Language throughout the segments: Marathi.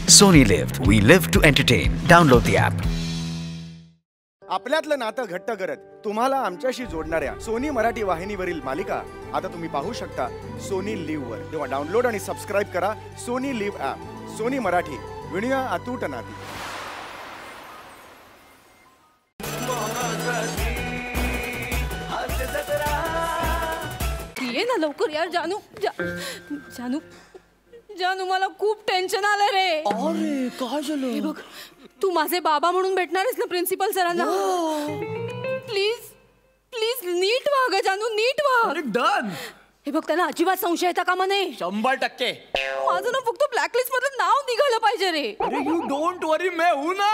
Sony Live. We live to entertain. Download the app. आपल्यातलं नातं घट्ट करत तुम्हाला आमच्याशी जोडणाऱ्या सोनी मराठी वाहिनीवरील मालिका आता तुम्ही पाहू शकता सोनी लिव्ह वर. तेव्हा डाउनलोड आणि सबस्क्राइब करा Sony LIV app. Sony Marathi, विणूया अतूट नाती. ये ना लवकर यार. जानू जानू जानू मला खूप टेन्शन आलं रे. अरे काय झालं? हे बघ, तू माझे बाबा म्हणून भेटणार आहेस ना प्रिन्सिपल सरांना. प्लीज प्लीज नीट वाग ग जानू, नीट वाग. डन. हे बघ, त्याला अजिबात संशय येता कामा नये. 100%. माझं ना फक्त ब्लॅकलिस्ट मधलं नाव निघालं पाहिजे रे. अरे यू डोंट वरी, मैं हूं ना.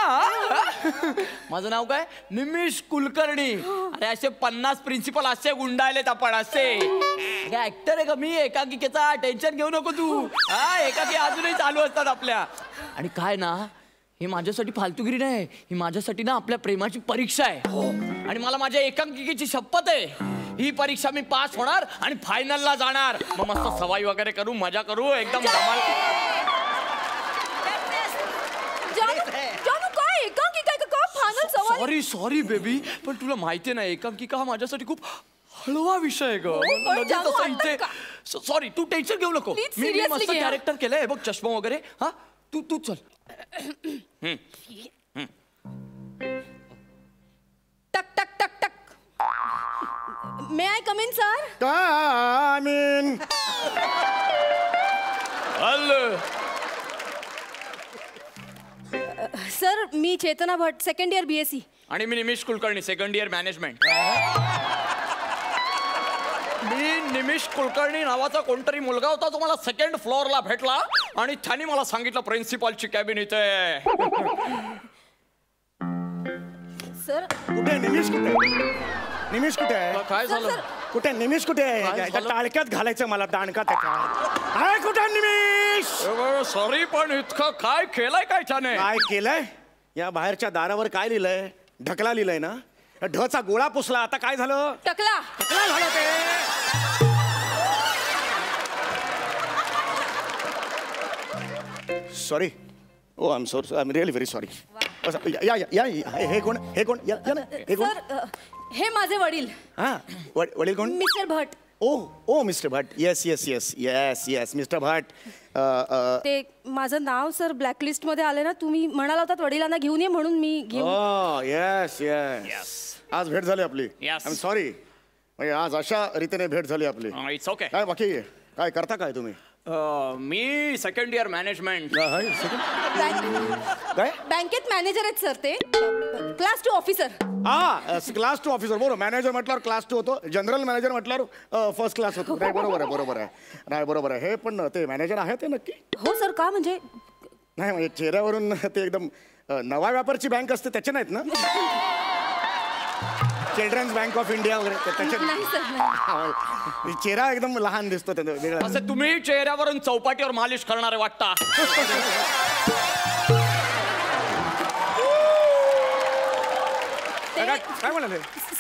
माझं नाव काय? निमिष कुलकर्णी. अरे असे 50 प्रिन्सिपल असे गुंडाळलेत आपण असे. काय ऍक्टर आहे का मी? एकांकिकेचा टेन्शन घेऊ नको तू. हा, एकाकी अजूनही चालू असतात आपल्या. आणि काय ना, हे माझ्यासाठी फालतूगिरी नाही, ही माझ्यासाठी ना आपल्या प्रेमाची परीक्षा आहे. आणि मला माझ्या एकांकिकेची शपथ आहे, ही परीक्षा मी पास होणार आणि फायनलला जाणार. मग मस्त सवाई वगैरे करू, मजा करू, एकदम धमाल. जानू काय एकांकिका का फायनल सवाल? सॉरी सॉरी बेबी, पण तुला माहितीये ना, एकांकिका हा माझ्यासाठी खूप हळवा विषय आहे ग. सॉरी, तू टेन्शन घेऊ नको. मी मस्त कॅरेक्टर केलंय. बघ, चष्मा वगैरे. हा, तू चल. टक टक टक टक. May I come in sir? Come in. Sir, मी Chetana Bhat, second year BSc. आणि मी Nimish Kulkarni, second year management. मी निमिष कुलकर्णी नावाचा कोणतरी मुलगा होता, तो मला सेकंड फ्लोअरला भेटला आणि त्याने मला सांगितलं प्रिन्सिपलची कॅबिन इथे. सर, कुठे निमिष? कुठे निमिष? कुठे आहे? काय झालं? कुठे निमिष? कुठे आहे? टाळक्यात घालायचं मला, दाणका त्याच्या. आहे कुठे निमिष? सॉरी, पण इतकं काय केलंय काय त्याने? काय केलंय? या बाहेरच्या दारावर काय लिहिलंय? ढकला लिहिलंय ना. ढचा गोळा पुसला. आता काय झालं? टकला. टकला झालं ते. Sorry. Oh, I am really very sorry. Yeah yeah या. हे कोण? हे कोण? या ना. हे कोण? सर, हे माझे वडील. हा, वडील कोण? Mister Bhat. Oh mister Bhat. Yes yes yes yes yes mister Bhat. ते माझं नाव सर ब्लॅकलिस्ट मध्ये आले ना, तुम्ही म्हणाला होतात वडिलांना घेऊन ये म्हणून मी घेऊन. Yes yes. आज भेट झाली आपली. I am sorry. आज अशा रीतीने भेट झाली आपली. It's okay. काय बाकी काय करता काय तुम्ही? मी सेकंड इयर मॅनेजमेंट. काय? बँकेत मॅनेजर आहेत सर ते. Class 2 officer. Class 2 officer. बरोबर. मॅनेजर म्हटल्यावर क्लास 2 होतो. जनरल मॅनेजर म्हटल्यावर फर्स्ट क्लास होतो. नाही, बरोबर आहे, बरोबर आहे. नाही, बरोबर आहे. हे पण ते मॅनेजर आहे ते नक्की? हो सर. का म्हणजे? नाही, म्हणजे चेहऱ्यावरून ते एकदम नवा व्यापारची बँक असते त्याचे नाहीत ना? चिल्ड्रन्स बँक ऑफ इंडिया वगैरे त्याचे नाही सर. चेहरा एकदम लहान दिसतो वेगळा. असं तुम्ही चेहऱ्यावरून चौपाटीवर मालिश करणारे वाटता. काय म्हणाले?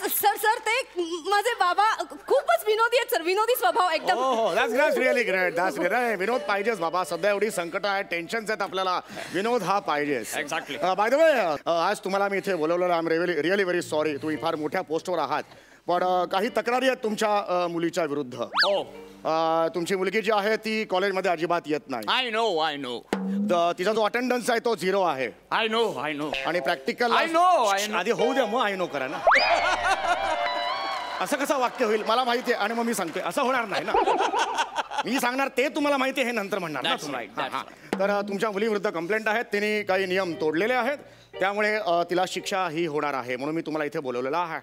सर सर ते माझे बाबा खूपच विनोदी आहेत सर. विनोदी स्वभाव एकदम. हो, that's really great. That's great. विनोद पाहिजेच बाबा. सध्या एवढी संकट आहेत, टेन्शन्स आहेत आपल्याला. विनोद हा पाहिजेच. एक्झॅक्टली. बाय द वे, आज तुम्हाला मी इथे बोलवलेलं. I am really very sorry. तुम्ही फार मोठ्या पोस्टवर आहात, पण काही तक्रारी आहेत तुमच्या मुलीच्या विरुद्ध. हो. तुमची मुलगी जी आहे ती कॉलेजमध्ये अजिबात येत नाही. I know. तिचा जो अटेंडन्स आहे तो 0 आहे. I know. आणि प्रॅक्टिकल I know. आधी होऊ द्या, मग आय नो करा ना. असं कसं वाक्य होईल? मला माहिती आहे आणि मग मी सांगते. असं होणार नाही ना. मी सांगणार ते तुम्हाला माहिती आहे, हे नंतर म्हणणार ना तुम्ही. तर तुमच्या मुलीविरुद्ध कंप्लेंट आहेत. तिने काही नियम तोडलेले आहेत, त्यामुळे तिला शिक्षा ही होणार आहे. म्हणून मी तुम्हाला इथे बोलवलेलं आहे.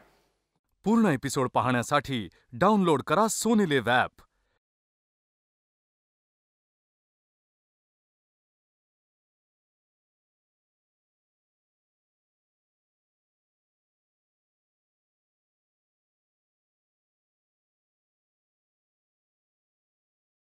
पूर्ण एपिसोड पाहण्यासाठी डाउनलोड करा सोनी लिव्ह ॲप.